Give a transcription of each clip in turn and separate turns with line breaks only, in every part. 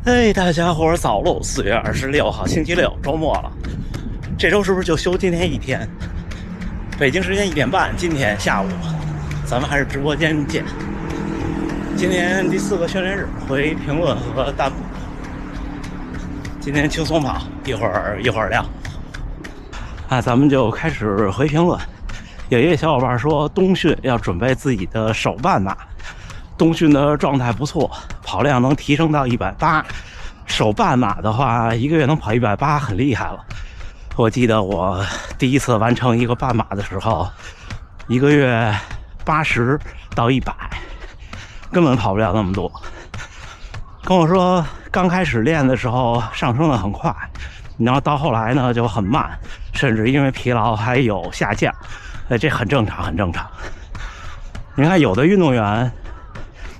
嘿，大家伙儿早喽！4月26号，星期六，周末了。这周是不是就休今天一天？北京时间1点半，今天下午，咱们还是直播间见。今天第4个训练日，回评论和弹幕。今天轻松跑，一会儿亮。咱们就开始回评论。有一位小伙伴说，冬训要准备自己的手半马。冬训的状态不错，跑量能提升到180，手半马的话1个月能跑180很厉害了。我记得我第一次完成一个半马的时候，1个月80到100，根本跑不了那么多。跟我说刚开始练的时候上升的很快，然后到后来呢就很慢，甚至因为疲劳还有下降，这很正常，很正常。你看有的运动员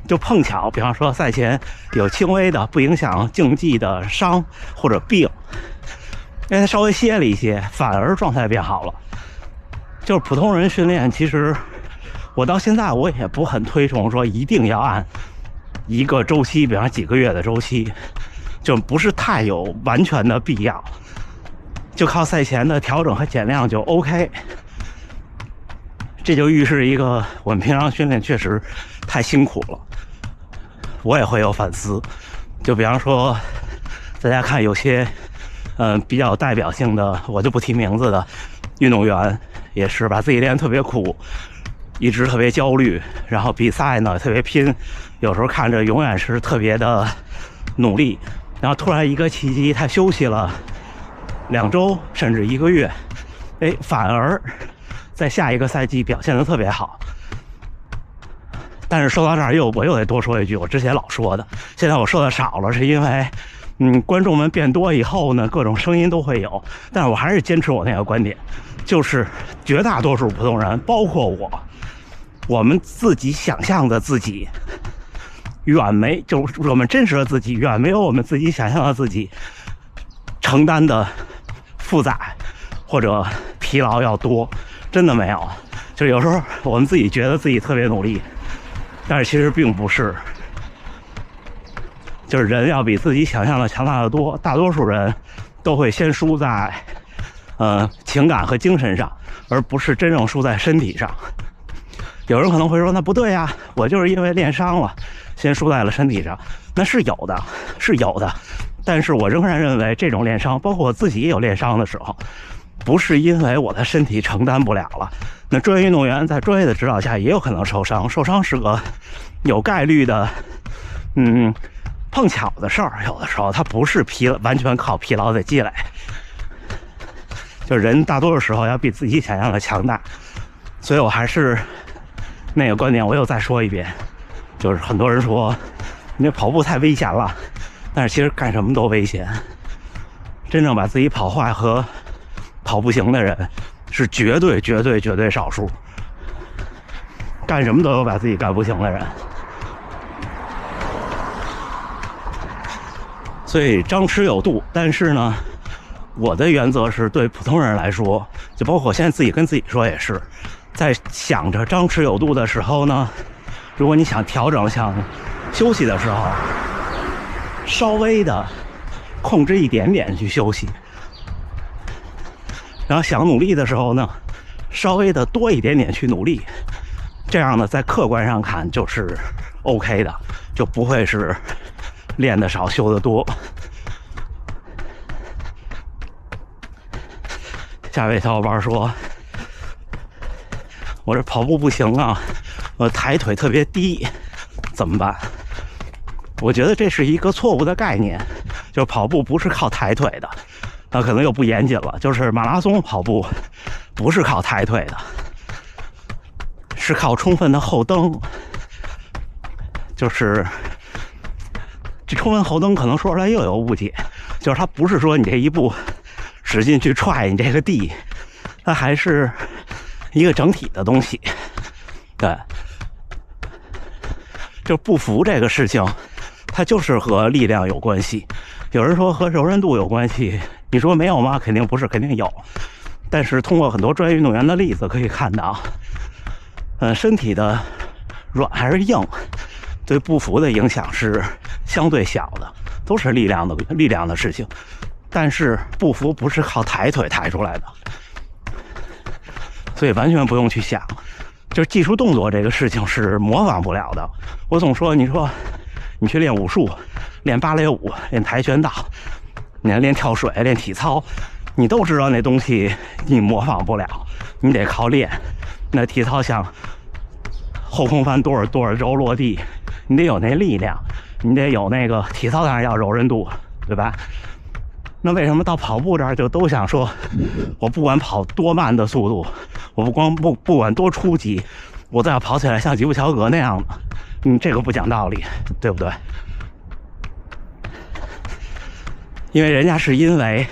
就碰巧，比方说赛前有轻微的不影响竞技的伤或者病，因为他稍微歇了一些，反而状态变好了。就是普通人训练，其实我到现在我也不很推崇说一定要按一个周期，比方几个月的周期，就不是太有完全的必要，就靠赛前的调整和减量就 OK。这就预示一个我们平常训练确实太辛苦了。我也会有反思，就比方说大家看有些比较代表性的，我就不提名字的运动员，也是把自己练得特别苦，一直特别焦虑，然后比赛呢特别拼，有时候看着永远是特别的努力，然后突然一个契机他休息了2周甚至1个月，反而在下一个赛季表现得特别好。但是说到这儿我又得多说一句，我之前老说的，现在我说的少了，是因为观众们变多以后呢，各种声音都会有，但是我还是坚持我那个观点，就是绝大多数普通人，包括我们自己想象的自己就是我们真实的自己远没有我们自己想象的自己承担的负载或者疲劳要多，真的没有。就是有时候我们自己觉得自己特别努力，但是其实并不是，就是人要比自己想象的强大的多。大多数人都会先输在情感和精神上，而不是真正输在身体上。有人可能会说，那不对呀，我就是因为练伤了先输在了身体上。那是有的，但是我仍然认为这种练伤，包括我自己也有练伤的时候，不是因为我的身体承担不了了。那专业运动员在专业的指导下也有可能受伤是个有概率的碰巧的事儿。有的时候它不是完全靠疲劳的积累，就人大多数时候要比自己想象的强大。所以我还是那个观点，我又再说一遍，就是很多人说你这跑步太危险了，但是其实干什么都危险。真正把自己跑坏和跑不行的人是绝对少数，干什么都有把自己干不行的人。所以张弛有度，但是呢，我的原则是对普通人来说，就包括我现在自己跟自己说也是，在想着张弛有度的时候呢，如果你想调整想休息的时候，稍微的控制一点点去休息，然后想努力的时候呢，稍微的多一点点去努力，这样呢在客观上看就是 OK 的，就不会是练得少休得多。下位小伙伴说，我这跑步不行啊，我抬腿特别低，怎么办？我觉得这是一个错误的概念，就是跑步不是靠抬腿的，那可能又不严谨了。就是马拉松跑步不是靠抬腿的，是靠充分的后蹬。就是这充分后蹬可能说出来又有误解，就是它不是说你这一步使劲去踹你这个地，它还是一个整体的东西。对，就不服这个事情，它就是和力量有关系。有人说和柔韧度有关系，你说没有吗？肯定不是，肯定有。但是通过很多专业运动员的例子可以看到，身体的软还是硬，对不服的影响是相对小的。都是力量的事情。但是步幅不是靠抬腿抬出来的，所以完全不用去想。就是技术动作这个事情是模仿不了的。我总说，你说你去练武术、练芭蕾舞、练跆拳道，你练跳水、练体操，你都知道那东西你模仿不了，你得靠练。那体操像后空翻多少周落地，你得有那力量，你得有那个体操当然要柔韧度，对吧？那为什么到跑步这儿就都想说，我不管跑多慢的速度，我不管多初级，我都要跑起来像吉普乔格那样的？这个不讲道理，对不对？因为人家是因为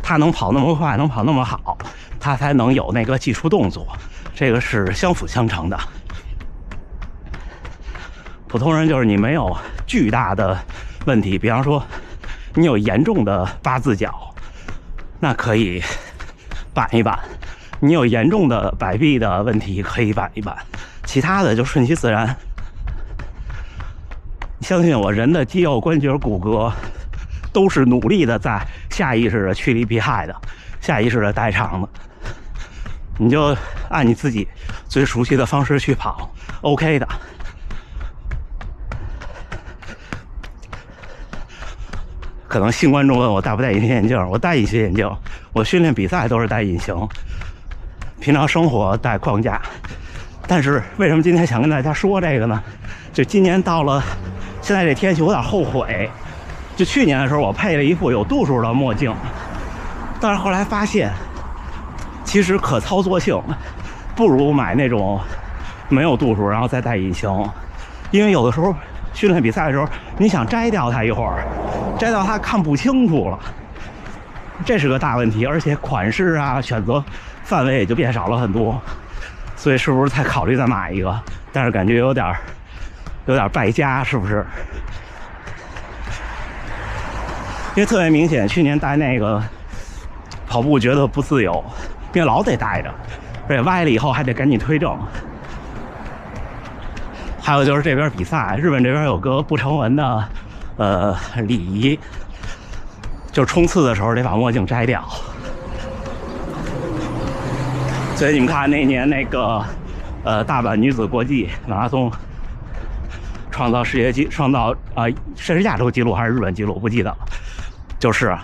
他能跑那么快，能跑那么好，他才能有那个技术动作，这个是相辅相成的。普通人就是你没有巨大的问题，比方说你有严重的八字脚，那可以板一板；你有严重的摆臂的问题，可以板一板。其他的就顺其自然。相信我，人的肌肉、关节、骨骼都是努力的在下意识的趋利避害的，下意识的代偿的。你就按你自己最熟悉的方式去跑 ，OK 的。可能新观众问我戴不戴隐形眼镜，我戴隐形眼镜。我训练比赛都是戴隐形，平常生活戴框架。但是为什么今天想跟大家说这个呢？就今年到了现在这天气，我有点后悔。就去年的时候，我配了一副有度数的墨镜，但是后来发现，其实可操作性不如买那种没有度数然后再戴隐形，因为有的时候训练比赛的时候，你想摘掉它一会儿，摘掉它看不清楚了，这是个大问题。而且款式啊、选择范围也就变少了很多，所以是不是再考虑再买一个？但是感觉有点败家，是不是？因为特别明显，去年戴那个跑步觉得不自由，因为老得戴着，而且歪了以后还得赶紧推正。还有就是这边比赛，日本这边有个不成文的礼仪，就是冲刺的时候得把墨镜摘掉。所以你们看那年那个大阪女子国际马拉松创造世界亚洲纪录还是日本纪录不记得了，就是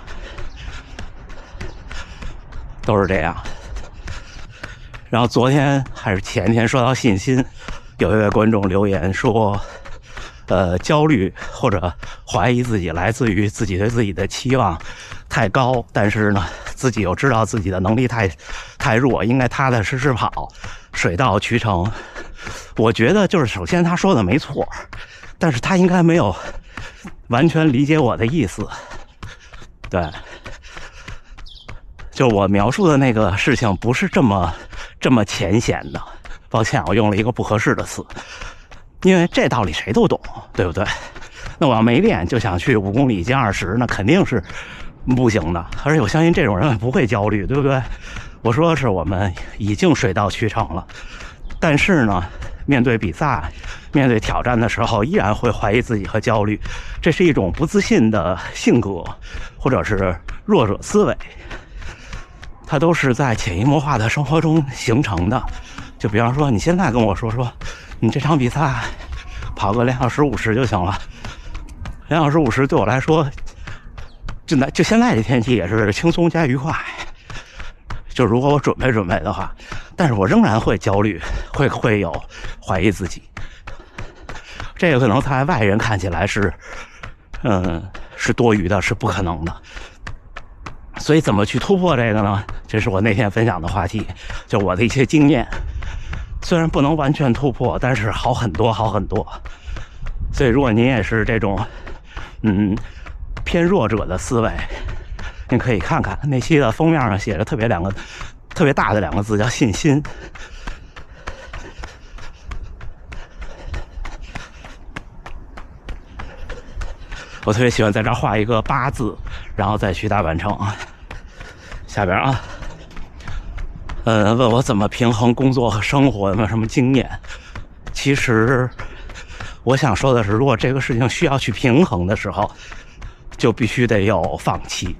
都是这样。然后昨天还是前天说到信心，有一位观众留言说焦虑或者怀疑自己来自于自己对自己的期望太高，但是呢自己又知道自己的能力太弱，应该踏踏实实跑，水到渠成。我觉得就是首先他说的没错，但是他应该没有完全理解我的意思。对，就我描述的那个事情不是这么浅显的，抱歉，我用了一个不合适的词，因为这道理谁都懂，对不对？那我要没练就想去5公里减20，那肯定是不行的。而且我相信这种人不会焦虑，对不对？我说的是我们已经水到渠成了，但是呢，面对比赛、面对挑战的时候，依然会怀疑自己和焦虑，这是一种不自信的性格，或者是弱者思维。它都是在潜移默化的生活中形成的。就比方说，你现在跟我说你这场比赛跑个2小时50就行了，2小时50对我来说，就现在这天气也是轻松加愉快。就如果我准备的话，但是我仍然会焦虑，会有怀疑自己。这个可能在外人看起来是多余的，是不可能的。所以怎么去突破这个呢？这是我那天分享的话题，就我的一些经验。虽然不能完全突破，但是好很多。所以如果您也是这种偏弱者的思维，你可以看看那期的封面上写着特别大的2个字，叫信心。我特别喜欢在这儿画一个8字，然后再去大阪城。下边啊，问我怎么平衡工作和生活，有没有什么经验？其实我想说的是，如果这个事情需要去平衡的时候，就必须得有放弃，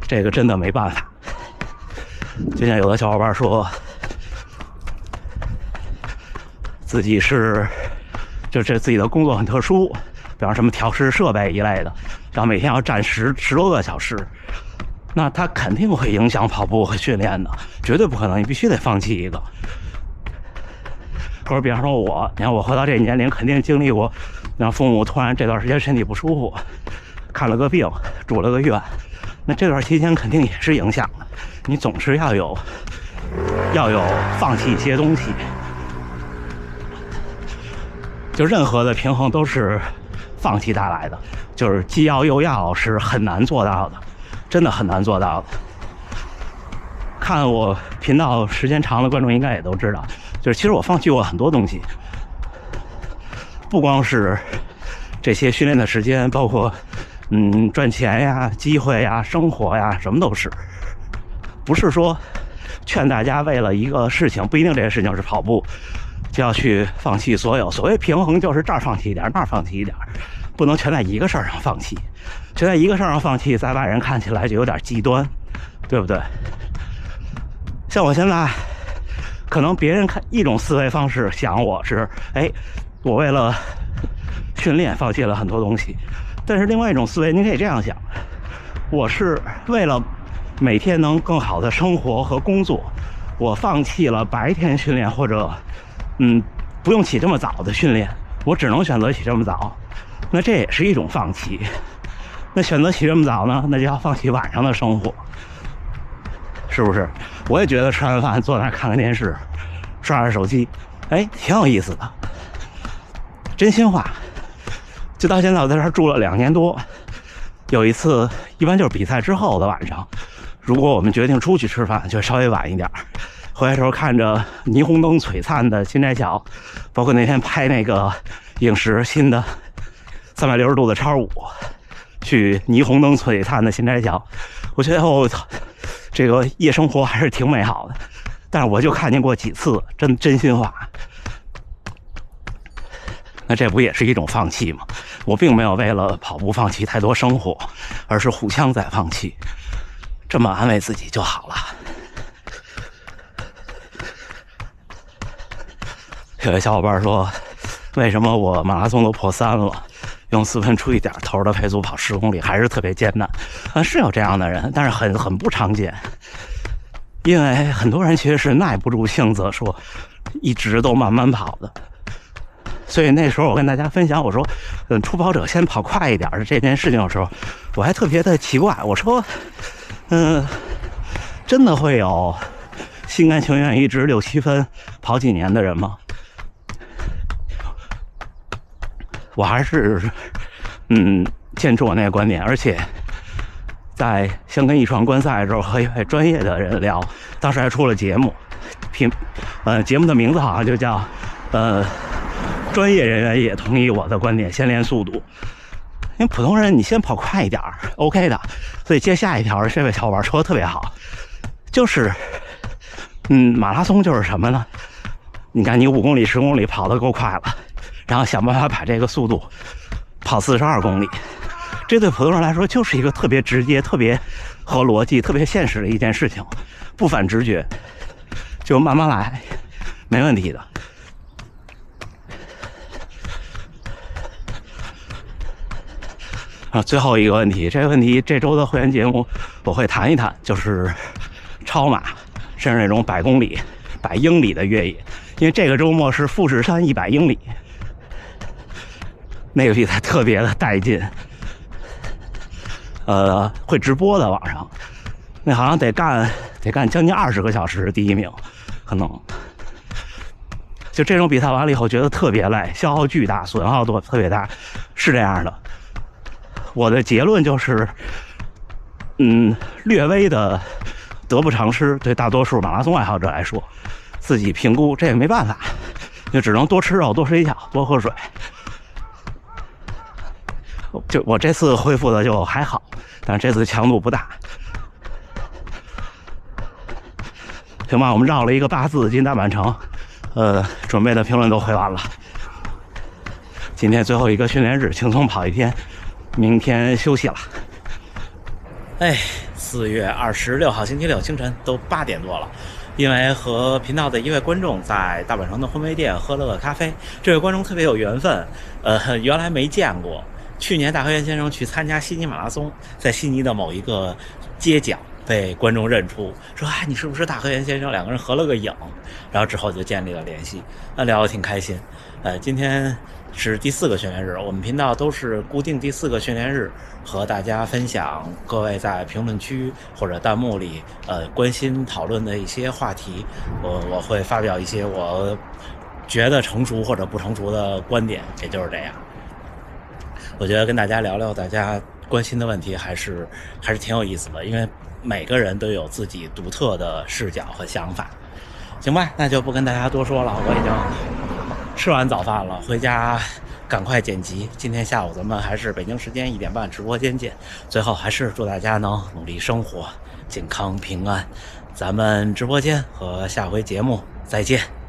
这个真的没办法。就像有的小伙伴说，自己是就是自己的工作很特殊，比方什么调试设备一类的，然后每天要站十多个小时，那他肯定会影响跑步和训练的，绝对不可能，你必须得放弃一个。或者比方说我，你看我活到这年龄，肯定经历过，让父母突然这段时间身体不舒服，看了个病，住了个院，那这段期间肯定也是影响的。你总是要有放弃一些东西，就任何的平衡都是放弃带来的，就是既要又要是很难做到的，真的很难做到的。看我频道时间长的观众应该也都知道，就是其实我放弃过很多东西，不光是这些训练的时间，包括赚钱呀、机会呀、生活呀，什么都是。不是说劝大家为了一个事情，不一定这个事情是跑步，就要去放弃所有。所谓平衡，就是这儿放弃一点，那儿放弃一点，不能全在一个事儿上放弃。全在一个事儿上放弃，在外人看起来就有点极端，对不对？像我现在，可能别人看一种思维方式想我是，我为了训练放弃了很多东西，但是另外一种思维，你可以这样想，我是为了每天能更好的生活和工作，我放弃了白天训练，或者不用起这么早的训练，我只能选择起这么早，那这也是一种放弃。那选择起这么早呢，那就要放弃晚上的生活，是不是？我也觉得吃完饭坐那儿看看电视，刷刷手机，挺有意思的。真心话，就到现在我在这儿住了2年多，有一次一般就是比赛之后的晚上，如果我们决定出去吃饭，就稍微晚一点，回来时候看着霓虹灯璀璨的新斋桥，包括那天拍那个影视新的360度的超5，去霓虹灯璀璨的新斋桥，我觉得这个夜生活还是挺美好的。但是我就看见过几次，真心话。那这不也是一种放弃吗？我并没有为了跑步放弃太多生活，而是互相在放弃，这么安慰自己就好了。有位小伙伴说，为什么我马拉松都破3了，用4分出一点头的配速跑10公里还是特别艰难？是有这样的人，但是很不常见。因为很多人其实是耐不住性子，说一直都慢慢跑的。所以那时候我跟大家分享，我说，初跑者先跑快一点的这件事情的时候，我还特别的奇怪，我说，真的会有心甘情愿一直6、7分跑几年的人吗？我还是坚持我那个观点，而且在香根一传观赛的时候和一位专业的人聊，当时还出了节目，节目的名字好像就叫专业人员也同意我的观点，先练速度。因为普通人你先跑快一点 OK 的。所以接下一条这位小伙伴说的特别好，就是马拉松就是什么呢？你看你5公里10公里跑得够快了，然后想办法把这个速度跑42公里，这对普通人来说就是一个特别直接、特别合逻辑、特别现实的一件事情，不反直觉，就慢慢来，没问题的。最后一个问题，这个问题这周的会员节目我会谈一谈，就是超马，甚至那种100公里、100英里的越野，因为这个周末是富士山100英里，那个比赛特别的带劲，会直播的网上，那好像得干将近20个小时第1名，可能。就这种比赛完了以后，觉得特别累，消耗巨大，损耗特别大，是这样的。我的结论就是，略微的得不偿失，对大多数马拉松爱好者来说，自己评估这也没办法，就只能多吃肉、多睡觉、多喝水。就我这次恢复的就还好，但是这次强度不大。行吧，我们绕了一个8字进大阪城，准备的评论都回完了。今今天最后一个训练日，轻松跑一天，明天休息了。哎，4月26号星期六清晨都8点多了，因为和频道的一位观众在大阪城的烘焙店喝了个咖啡。这位观众特别有缘分，原来没见过。去年大河原先生去参加悉尼马拉松，在悉尼的某一个街角被观众认出，说你是不是大河原先生？两个人合了个影，然后之后就建立了联系，聊得挺开心。今天是第4个训练日，我们频道都是固定第4个训练日和大家分享各位在评论区或者弹幕里关心讨论的一些话题，我会发表一些我觉得成熟或者不成熟的观点，也就是这样。我觉得跟大家聊聊大家关心的问题还是挺有意思的，因为每个人都有自己独特的视角和想法。行吧，那就不跟大家多说了，我已经吃完早饭了，回家赶快剪辑。今天下午咱们还是北京时间1点半直播间见。最后还是祝大家能努力生活，健康平安。咱们直播间和下回节目再见。